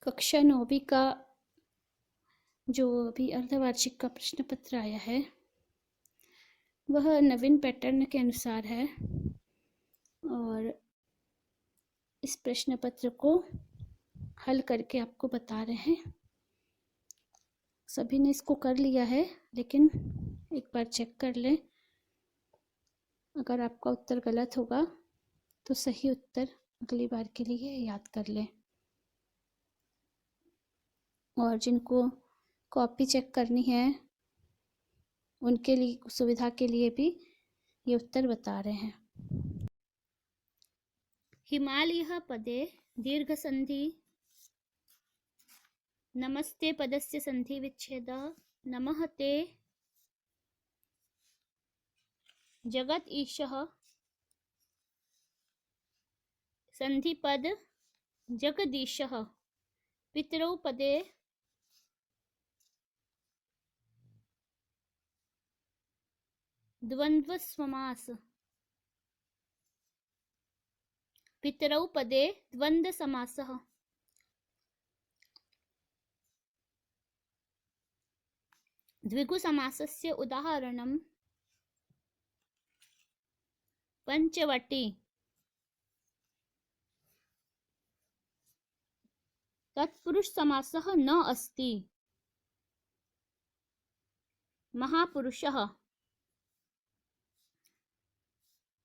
कक्षा 9वीं का जो अभी अर्धवार्षिक का प्रश्न पत्र आया है वह नवीन पैटर्न के अनुसार है और इस प्रश्न पत्र को हल करके आपको बता रहे हैं। सभी ने इसको कर लिया है, लेकिन एक बार चेक कर लें। अगर आपका उत्तर गलत होगा तो सही उत्तर अगली बार के लिए याद कर लें। और जिनको कॉपी चेक करनी है उनके लिए सुविधा के लिए भी ये उत्तर बता रहे हैं। हिमालयः पदे दीर्घसन्धि नमस्ते पदस्य संधि विच्छेदः नमः ते जगत ईशः संधिपद जगदीशः पितरौ पदे द्वन्द्व समास पितरौ पदे द्वन्द्व समासः द्विगु समासस्य उदाहरणं पंचवटी तत्पुरुष समासः न अस्ति। महापुरुषः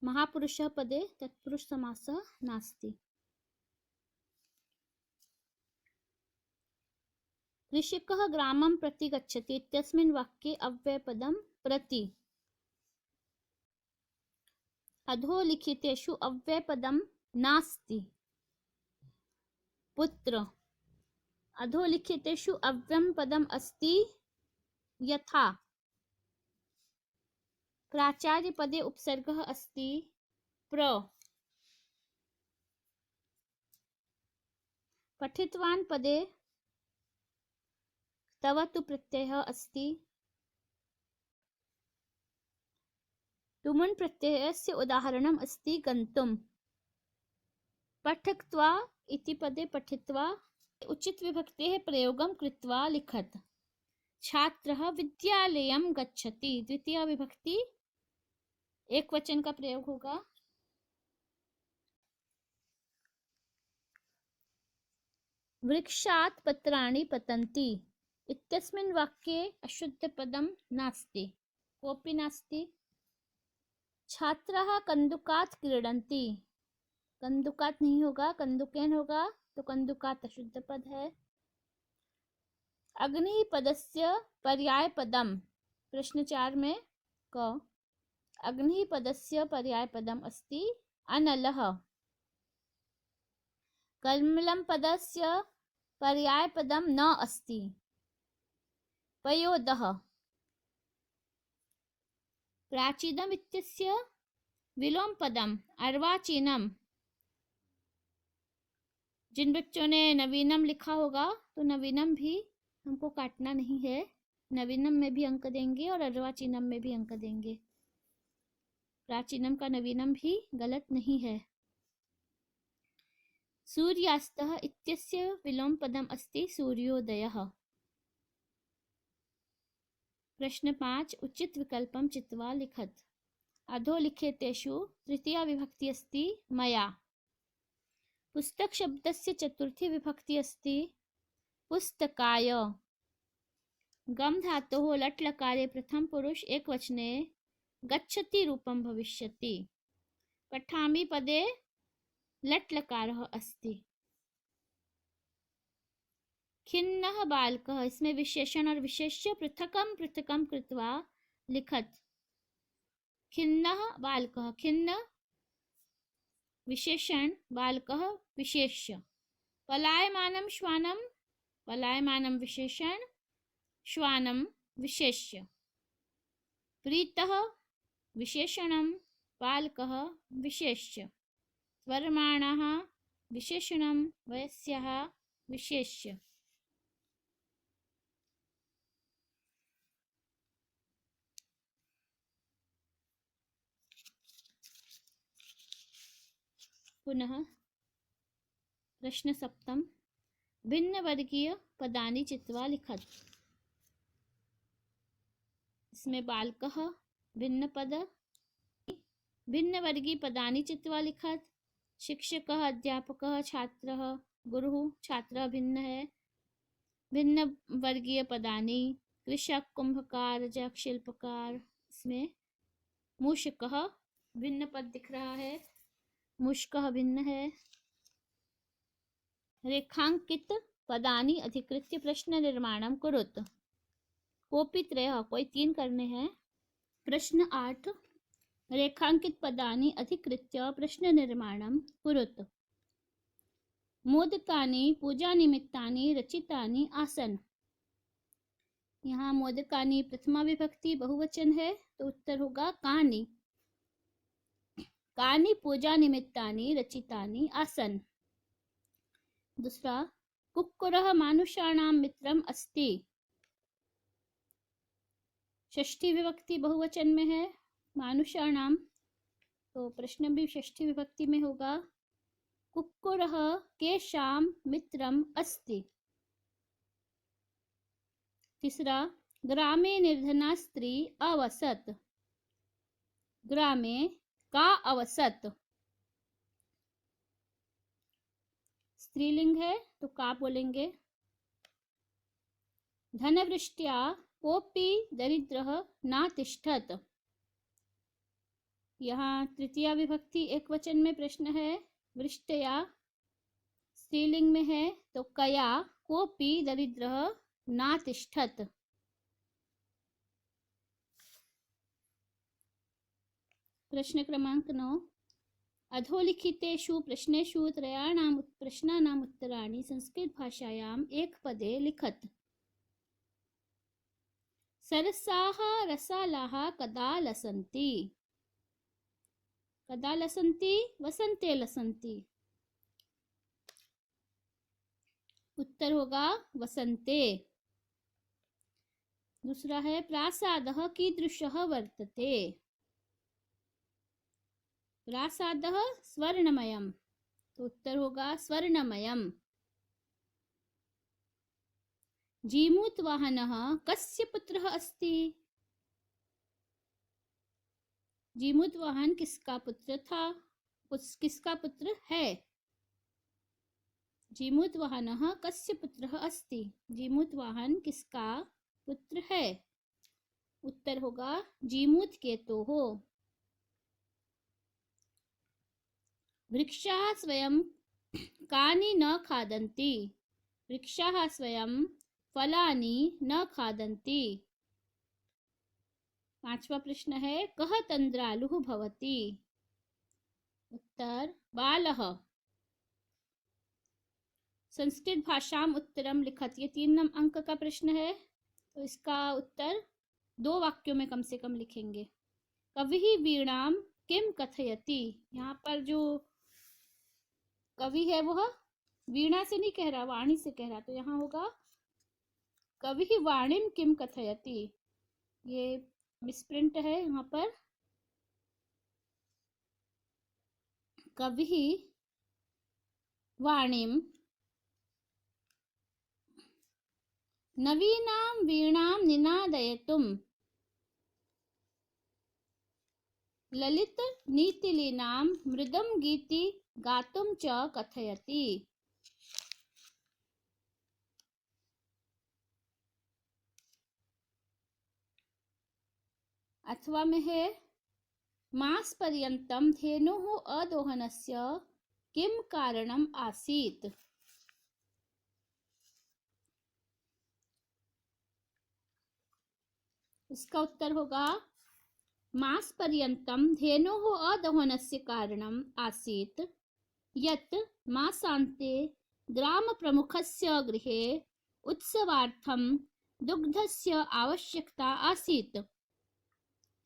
महापुरुषः पदे तत्पुरुष समासः नास्ति। कृषिकः ग्रामं प्रति गच्छति इत्यस्मिन् वाक्ये अव्ययपदं प्रति अधोलिखितेषु अव्ययपदं नास्ति। पुत्र अधोलिखितेषु अव्ययपदम् अस्ति यथा प्राचार्यपदे उपसर्गः अस्ति प्र। पठितवान् पदे तवतु प्रत्ययः अस्ति। तुमुन् प्रत्ययस्य उदाहरणम् अस्ति गन्तुम्। पठक्त्वा इति पदे पठित्वा उचित विभक्तेः प्रयोगं कृत्वा लिखत। छात्रः विद्यालयं गच्छति द्वितीया विभक्ति एक वचन का प्रयोग होगा। वृक्षात् पत्राणि पतन्ति इत्यस्मिन् वाक्ये अशुद्धपदं नास्ति, कोऽपि नास्ति। छात्राः कन्दुकात् क्रीडन्ति, कन्दुकात् नहीं होगा, कन्दुकेन होगा, तो कन्दुकात् अशुद्ध पद है। अग्नि पदस्य पर्याय पदम प्रश्न 4 में क अग्नि पदस्य पर्याय पदम अस्ति अनलः। कमलं पदस्य पर्याय पदम न अस्ति पयोदः। प्राचीनम् इत्यस्य विलोम पदम अर्वाचीनम। जिन बच्चों ने नवीनम लिखा होगा तो नवीनम भी हमको काटना नहीं है, नवीनम में भी अंक देंगे और अर्वाचीनम में भी अंक देंगे। प्राचीनम का नवीनम भी गलत नहीं है। सूर्यास्तः इत्यस्य विलोम पदम अस्ति सूर्योदयः। प्रश्न 5 उचित विकल्पं चित्वा लिखत। अधोलिखितेषु तृतीया विभक्ति अस्ति मया। पुस्तक शब्दस्य चतुर्थी विभक्ति अस्ति पुस्तकाय। गम धातोः लट् लकारे प्रथम पुरुष एक वचने गच्छति रूपं भविष्यति। पठामि पदे लट् लकारः अस्ति। खिन्नः बालकः, इसमें विशेषण और विशेष्य पृथकं पृथकं कृत्वा लिखत। खिन्नः बालकः, खिन्न विशेषण, बालकः विशेष्य। पलायमानं श्वानं, पलायमानं विशेषण, श्वानं विशेष्य। प्रीतः विशेषणं, बालकः विशेष्य। वर्माणः विशेषणं, वयस्यः विशेष्य। पुनः प्रश्न 7 भिन्न वर्गीय पदानि चित्वा लिखत। इसमें बालकः भिन्न पद, भिन्न वर्गीय पदानि चित्वा लिखत। शिक्षकः अध्यापकः छात्रः गुरुः छात्रः भिन्न है। भिन्न वर्गीय पदानि कृषक कुंभकार रजक शिल्पकार। इसमें मूषकः भिन्न पद दिख रहा है, मुष्कः भिन्न है। रेखांकित पदानि अधिकृत्य प्रश्न निर्माणं कुरुत। कोपि त्रयः कोई 3 करने हैं। प्रश्न 8 रेखांकित पदानि अधिकृत्य प्रश्न निर्माणं कुरुत। मोदकानि पूजा निमित्तानि रचितानि आसन। यहाँ मोदकानि प्रथमा विभक्ति बहुवचन है तो उत्तर होगा कानि। कानि पूजा निमित्तानि रचितानि आसन। दूसरा कुक्कुरः मानुषाणां मित्रम् अस्ति। षष्ठी विभक्ति बहुवचन में है मानुषाणां, तो प्रश्न भी षष्ठी विभक्ति में होगा। कुक्कुरः केषां मित्रम् अस्ति। तीसरा ग्रामे निर्धना स्त्री अवसत। ग्रामे का अवसत स्त्रीलिंग है तो का बोलेंगे। धनवृष्ट्या कोपि दरिद्रः नातिष्ठत। यहाँ तृतीया विभक्ति एक वचन में प्रश्न है। वृष्ट्या स्त्रीलिंग में है तो कया कोपि दरिद्रः नातिष्ठत। प्रश्न क्रमांक 9 अधोलिखितेषु प्रश्नेषु प्रश्नानाम् उत्तराणि संस्कृत भाषायाम् एकपदे लिखत। सरसाः रसालाः कदा लसन्ति। कदा लसन्ति वसन्ते लसन्ति। उत्तर होगा वसन्ते। दूसरा है प्रासादः कीदृशः वर्तते। प्रासादः स्वर्णमयम्, तो उत्तर होगा स्वर्णमयम्। जीमूतवाहनः कस्य पुत्रः अस्ति। जीमूतवाहन किसका पुत्र था, किसका पुत्र है। जीमूतवाहनः कस्य पुत्रः अस्ति। जीमूतवाहन किसका पुत्र है। उत्तर होगा जीमूतकेतोः। वृक्षाः स्वयं कानि न खादन्ति। वृक्षाः स्वयं फलानि न खादन्ति। पांचवा प्रश्न है कः तंद्रालुः भवति। उत्तर बालः। संस्कृत भाषाम उत्तरम लिखत, ये 3 अंक का प्रश्न है तो इसका उत्तर 2 वाक्यों में कम से कम लिखेंगे। कविः वीणाम किम कथयति। यहाँ पर जो कवि है वह वीणा से नहीं कह रहा, वाणी से कह रहा, तो यहाँ होगा कविः वाणीम किम कथयति। ये मिसप्रिंट है यहाँ पर। कविः वाणीम नवीनां वीणां निनादयतुं ललित नीतिलीनां मृदं गीति गातुं च कथयति। अथवा में है मास पर्यन्तं धेनुः अदोहनस्य किम कारणम् आसीत्। इसका उत्तर होगा मास पर्यन्तं धेनुः अदोहनस्य कारणम् आसीत् यत् मासान्ते ग्राम प्रमुखस्य गृहे उत्सवार्थं दुग्धस्य आवश्यकता आसीत्।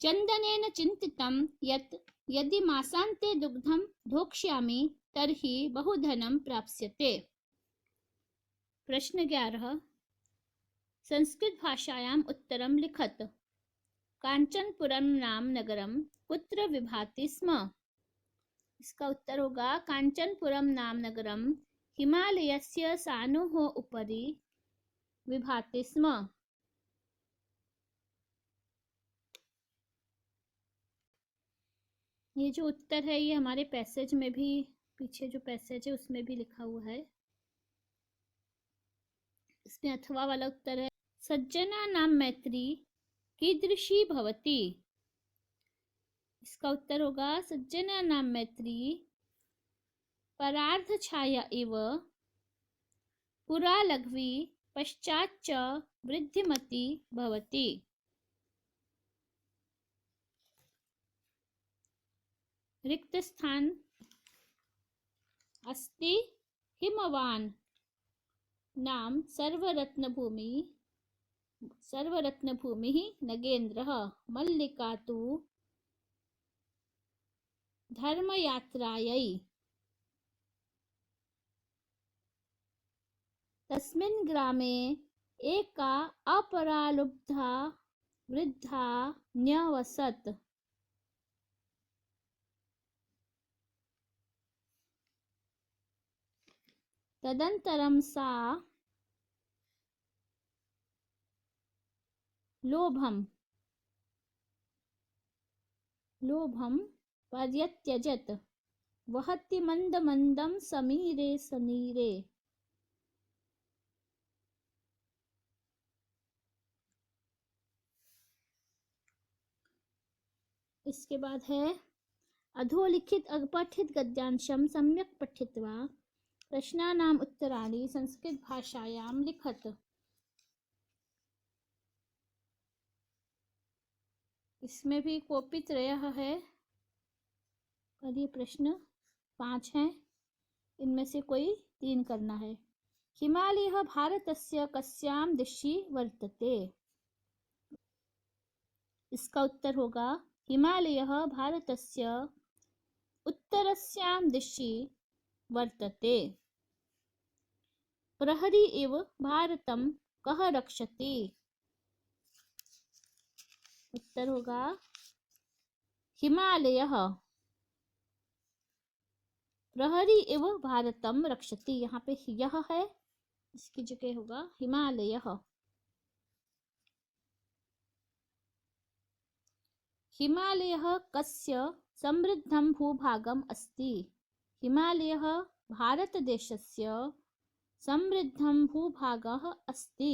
चन्दनेन चिन्तितं यत् यदि मासान्ते दुग्धं ढोक्ष्यामि तर्हि बहुधनं प्राप्स्यते। प्रश्न 11 संस्कृत भाषायाम् उत्तरं लिखत। कांचनपुरम नाम नगरम कुत्र विभाति स्म। इसका उत्तर होगा कांचनपुरम नाम नगरम हिमालयस्य सानोः उपरि विभाति स्म। ये जो उत्तर है ये हमारे पैसेज में भी, पीछे जो पैसेज है उसमें भी लिखा हुआ है। इसमें अथवा वाला उत्तर है, सज्जना नाम मैत्री कीदृशी भवति। इसका उत्तर होगा सज्जना नाम मैत्री परार्ध छाया इव पुरा लघ्वी पश्चाच्च वृद्धिमती भवति। रिक्त स्थान अस्ति हिमवान नाम सर्वरत्नभूमि नगेन्द्रः मल्लिका तु धर्मयात्रायै तस्मिन् ग्रामे एका अपरालुब्धा वृद्धा न्यवसत्। तदनन्तरं सा लोभं पर्यत्यजत् वहति मन्दं समीरे सनीरे। इसके बाद है अधोलिखित अपठित गद्यांशं सम्यक् पठित्वा प्रश्नानाम् उत्तराणि संस्कृत भाषायां लिखत। इसमें भी कोपित्रयः है और ये प्रश्न 5 हैं, इनमें से कोई 3 करना है। हिमालयः भारतस्य कस्यां दिशि वर्तते। इसका उत्तर होगा हिमालयः भारतस्य उत्तरस्यां दिशि वर्तते। प्रहरी इव भारतं कः रक्षति। उत्तर होगा हिमालयः। प्रहरी इव भारतं रक्षति, यहाँ पे यह है, इसकी जगह होगा हिमालयः। हिमालयः कस्य समृद्धं भूभागम् अस्ति। हिमालयः भारतदेशस्य समृद्धं भूभागः अस्ति।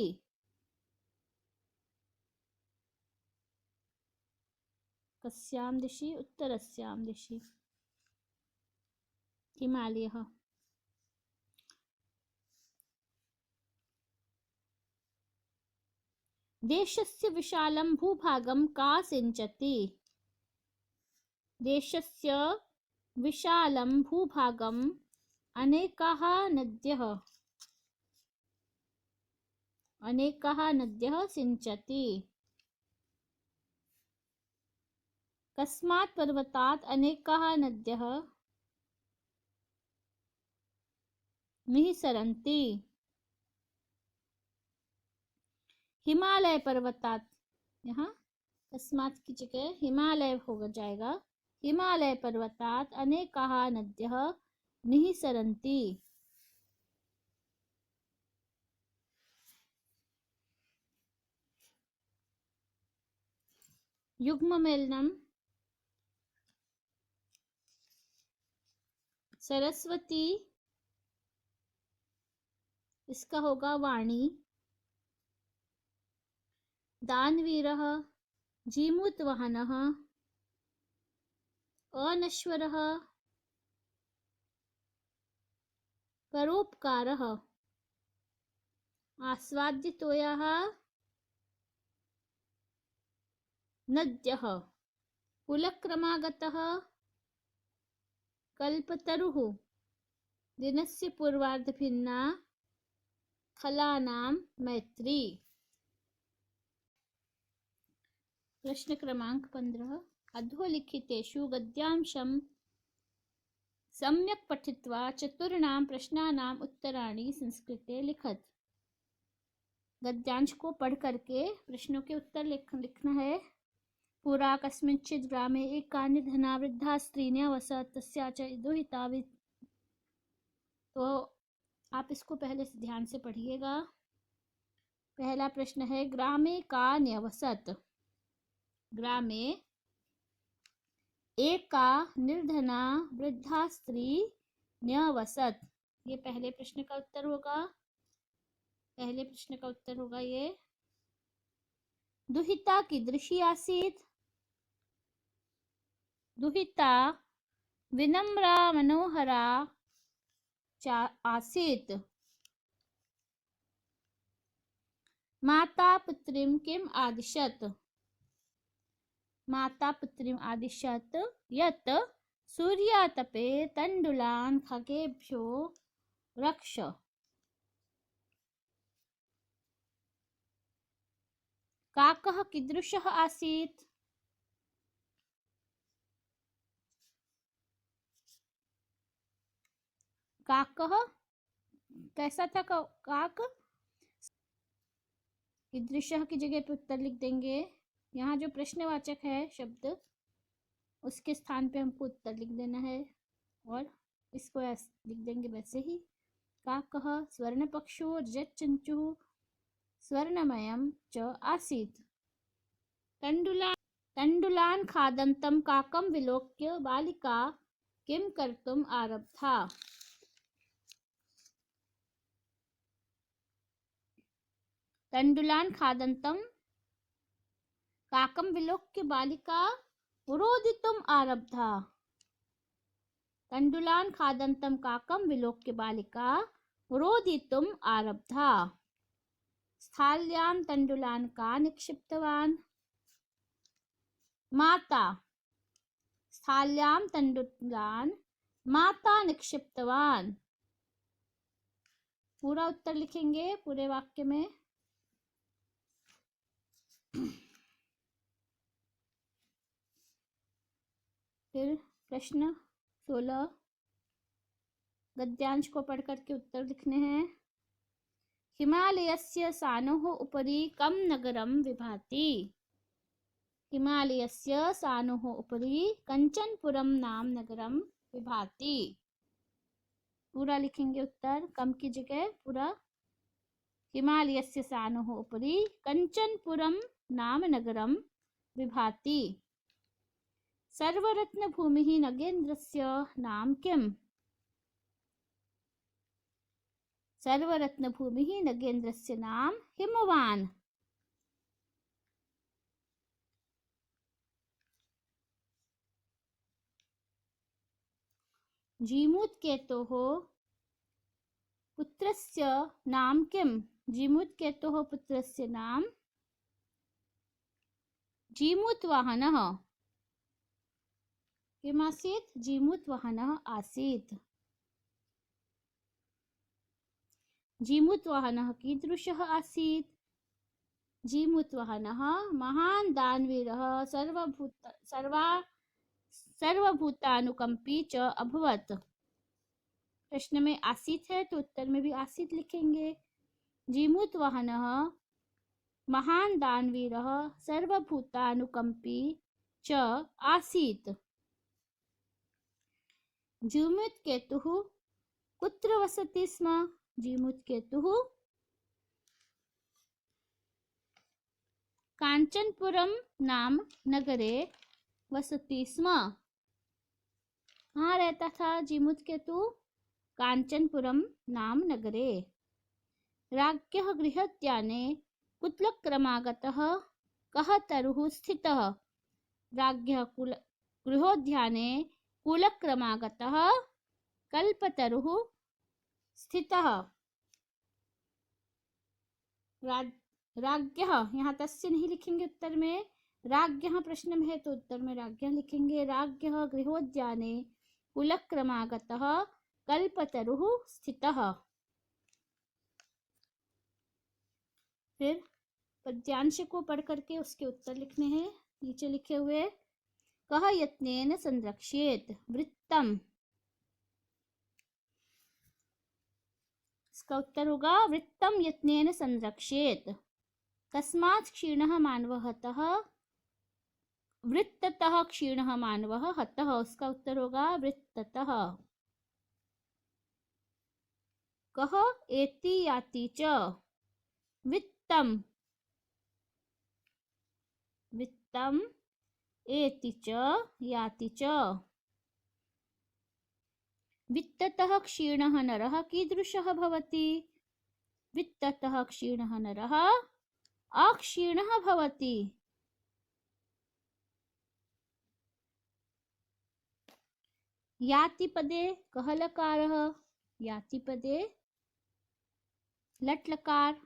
कस्यां दिशि, उत्तरस्यां दिशि हिमालयः। देशस्य विशालं भूभागं का सिञ्चति। देशस्य विशालं भूभागम् अनेकाः नद्यः सिञ्चति। कस्मात् पर्वतात् अनेकाः नद्यः निःसरन्ति। हिमालय पर्वतात्, यहाँ कस्मात् की जगह हिमालय हो जाएगा। हिमालय पर्वतात् अनेकाः नद्यः निःसरन्ति। युग्ममेलनम सरस्वती, इसका होगा वाणी। दानवीरः जीमूतवाहनः अनश्वरः परोपकारः आस्वाद्यतोयाः नद्यः कुलक्रमागतः कल्पतरुः दिनस्य पूर्वार्धभिन्ना फलानां मैत्री। प्रश्न क्रमांक 15। अधोलिखितेषु गद्यांशं सम्यक् पठित्वा चतुर्णां प्रश्नानाम् उत्तराणि संस्कृते लिखत। गद्यांश को पढ़ करके प्रश्नों के उत्तर लिखना है। पुरा कस्मिंश्चित् ग्रामे एका निर्धना वृद्धा स्त्री न्यवसत् तस्या च दुहिता। तो आप इसको पहले से ध्यान से पढ़िएगा। पहला प्रश्न है ग्रामे का न्यवसत। ग्रामे एका निर्धना वृद्धा स्त्री न्यवसत। ये पहले प्रश्न का उत्तर होगा। पहले प्रश्न का उत्तर होगा ये। दुहिता कीदृशी आसीत्? दुहिता विनम्रा मनोहरा आसीत्। माता पुत्रीं किम् आदिशत्? माता पुत्रीम् आदिशत् यत् सूर्यातपे तण्डुलान् खगेभ्यो रक्ष। काकः कीदृशः आसीत्? काकः कैसा था? काक। कीदृशः की जगह पे उत्तर लिख देंगे। यहाँ जो प्रश्नवाचक है शब्द उसके स्थान पे हमको उत्तर लिख देना है और इसको लिख देंगे वैसे ही। काकः स्वर्णपक्षो रजतचंचुः स्वर्णमयं च आसीत्। तण्डुलान् खादन्तं काकं विलोक्य बालिका किं कर्तुम् आरब्धा? तण्डुलान् खादन्तं काकं विलोक्य बालिका रोदितुम् आरब्धा। तण्डुलान् खादन्तं काकं विलोक्य बालिका रोदितुम् आरब्धा। स्थाल्यां तण्डुलान् का निक्षिप्तवान्? माता। स्थाल्यां तण्डुलान् माता निक्षिप्तवान्। पूरा उत्तर लिखेंगे पूरे वाक्य में। फिर प्रश्न 16 गद्यांश को पढ़ करके उत्तर लिखने हैं। हिमालयस्य सानोः उपरि कं नगरं विभाति? हिमालयस्य सानोः उपरि कंचनपुरम नाम नगरम विभाति। पूरा लिखेंगे उत्तर, कम की जगह पूरा। हिमालयस्य सानोः उपरि कंचनपुरम नाम नगरम विभाति। सर्वरत्न भूमिः नगेन्द्रस्य नाम किम्? सर्वरत्न भूमिः नगेन्द्रस्य नाम हिमवान्। जीमूतकेतोः पुत्रस्य नाम किम्? जीमूतकेतोः पुत्रस्य नाम जीमूतवाहनः। किमासीत्? जीमूतवाहनः आसीत्। जीमूतवाहनः कीदृशः आसीत्? जीमूतवाहनः महान् दानवीरः सर्वभूतानुकंपी च अभवत्। प्रश्न में आसीत् है तो उत्तर में भी आसीत् लिखेंगे। जीमूतवाहनः महान् दानवीरः सर्वभूतानुकंपी च आसीत्। जीमूतकेतुः कुत्र वसति स्म? जीमूतकेतुः कांचनपुरम नाम नगरे वसति स्म। कहाँ रहता था जीमूतकेतु? कांचनपुरम नाम नगरे। राज्ञः गृहोद्याने कुतलक्रमागतः कः तरुः स्थितः? राज्ञः गृहोद्याने कुलक्रमागतः कल्पतरुः स्थितः। राज्ञः यहाँ तस्य नहीं लिखेंगे उत्तर में। राज्ञः प्रश्न में है तो उत्तर में राज्ञः लिखेंगे। राज्ञः गृहोद्याने कुलक्रमागतः कल्पतरुः स्थितः। फिर पद्यांश को पढ़ करके उसके उत्तर लिखने हैं नीचे लिखे हुए। कः यत्नेन संरक्षेत वृत्तम? इसका उत्तर होगा वृत्तम यत्नेन संरक्षेत। कस्मात् क्षीणः मानवः हतः? वृत्ततः क्षीणः मानवः हतः। उसका उत्तर होगा वृत्ततः। कः एति याति च वित्तम वित्तम एति च याति च। वित्ततः क्षीणः नरः कीदृशः भवति? वित्ततः क्षीणः नरः अक्षीणः भवति। याति पदे कः लकारः? याति पदे लट् लकार।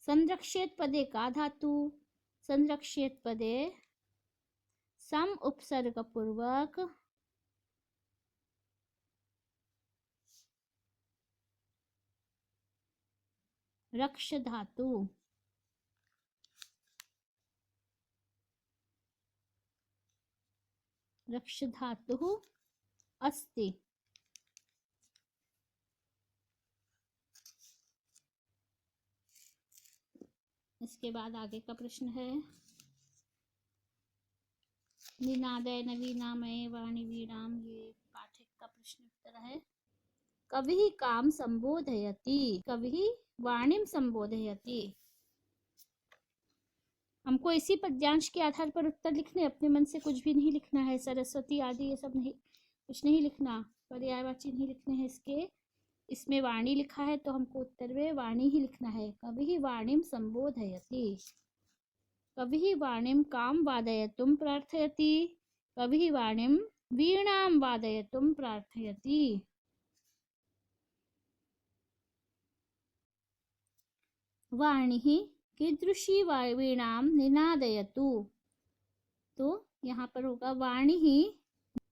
संरक्षेत पदे का धातु? संरक्षेत पदे सम उपसर्ग पूर्वक रक्ष धातु। रक्ष धातु अस्ति। इसके बाद आगे का प्रश्न है निनादय नवीनामय वाणी वीणाम। ये पाठक का प्रश्न उत्तर है। कविः काम संबोधयति। कविः वाणीम संबोधयति। हमको इसी पद्यांश के आधार पर उत्तर लिखने, अपने मन से कुछ भी नहीं लिखना है। सरस्वती आदि ये सब नहीं, कुछ नहीं लिखना, पर्यायवाची नहीं लिखने हैं इसके। इसमें वाणी लिखा है तो हमको उत्तर में वाणी ही लिखना है। कविः वाणीम संबोधयति। कविः वाणीम काम वादयतुम प्रार्थयति। कविः वाणीम वीणाम वादयतुम प्रार्थयति। वाणीः कीदृशी वीणाम निनादयतु। तो यहाँ पर होगा वाणीः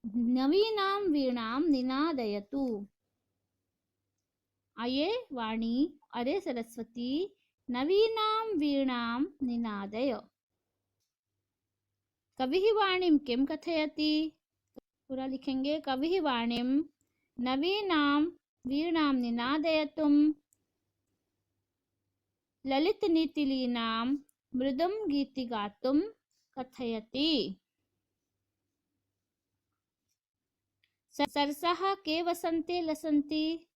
नवीनाम वीणाम निनादयतु। आये वाणी अरे सरस्वती नवीनाम वीणाम निनादय। कविः वाणीम किम कथयति। पूरा लिखेंगे। कविः वाणीम नवीनाम वीणाम निनादयतुम ललित नीतिलीनां मृदुम गीति गातुम कथयति। सरसाः के वसन्ते लसन्ति।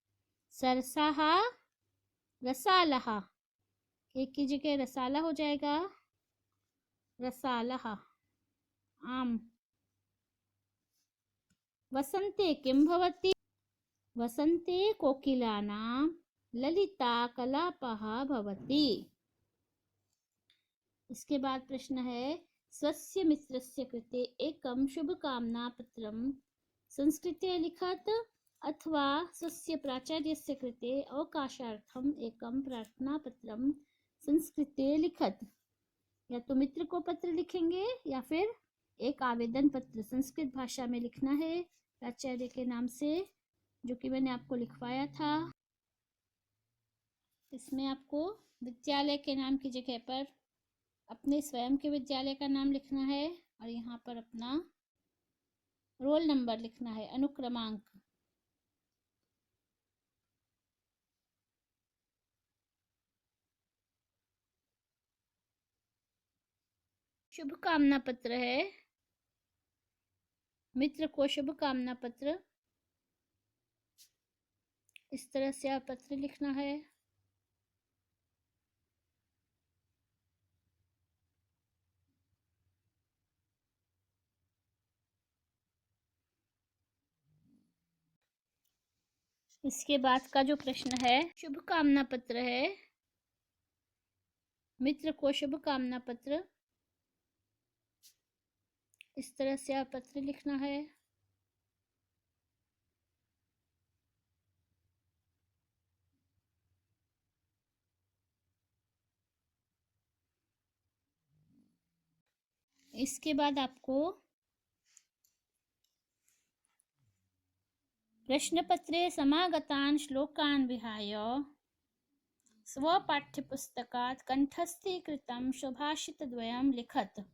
सरसाः रसालः, के की जगह रसाला हो जाएगा, रसालः आम। वसन्ते किं भवति। वसन्ते कोकिलानां ललिता कलापः भवति। इसके बाद प्रश्न है स्वस्य मित्रस्य कृते एकं शुभकामना पत्रं संस्कृते लिखत अथवा स्वस्य प्राचार्यस्य कृते अवकाशार्थम् एकं प्रार्थना पत्रं संस्कृते लिखत। या तो मित्र को पत्र लिखेंगे या फिर एक आवेदन पत्र संस्कृत भाषा में लिखना है प्राचार्य के नाम से, जो कि मैंने आपको लिखवाया था। इसमें आपको विद्यालय के नाम की जगह पर अपने स्वयं के विद्यालय का नाम लिखना है और यहाँ पर अपना रोल नंबर लिखना है, अनुक्रमांक। शुभकामना पत्र है, मित्र को शुभकामना पत्र इस तरह से आप पत्र लिखना है। इसके बाद का जो प्रश्न है शुभकामना पत्र है, मित्र को शुभकामना पत्र इस तरह से आप पत्र लिखना है। इसके बाद आपको प्रश्नपत्रे समागतान् श्लोकान् विहाय स्वपाठ्यपुस्तकात् कंठस्थीकृतं सुभाषितद्वयं लिखत।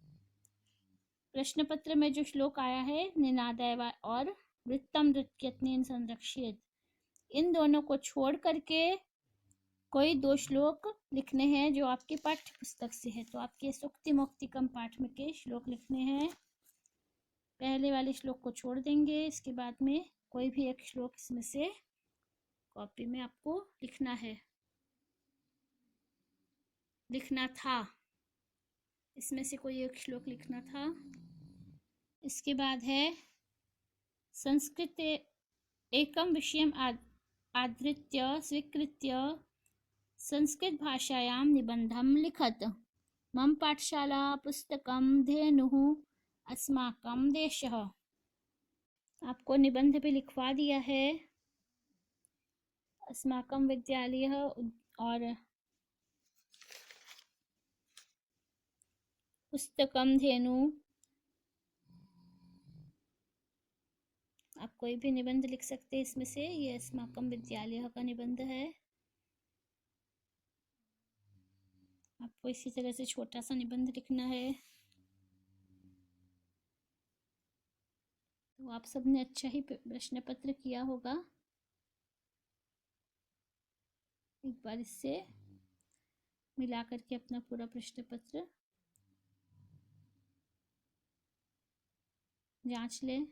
प्रश्नपत्र में जो श्लोक आया है निनादय और वृत्तम नृत्यत्नेन संरक्षित, इन दोनों को छोड़ करके कोई दो श्लोक लिखने हैं जो आपकी पाठ्य पुस्तक से है। तो आपके सूक्ति मुक्तिकम पाठ में के श्लोक लिखने हैं। पहले वाले श्लोक को छोड़ देंगे, इसके बाद में कोई भी एक श्लोक इसमें से कॉपी में आपको लिखना था। इसमें से कोई एक श्लोक लिखना था। इसके बाद है संस्कृत एकम विषयम आधृत्य स्वीकृत्य संस्कृत भाषायां निबंधं लिखत। मम पाठशाला पुस्तकं धेनुः अस्माकं देशः। आपको निबंध भी लिखवा दिया है। अस्माकं विद्यालयः और पुस्तकं धेनु। आप कोई भी निबंध लिख सकते हैं इसमें से। ये अस्माकं विद्यालय का निबंध है। आपको इसी तरह से छोटा सा निबंध लिखना है। तो आप सबने अच्छा ही प्रश्न पत्र किया होगा। एक बार इससे मिला करके अपना पूरा प्रश्न पत्र जांच लें।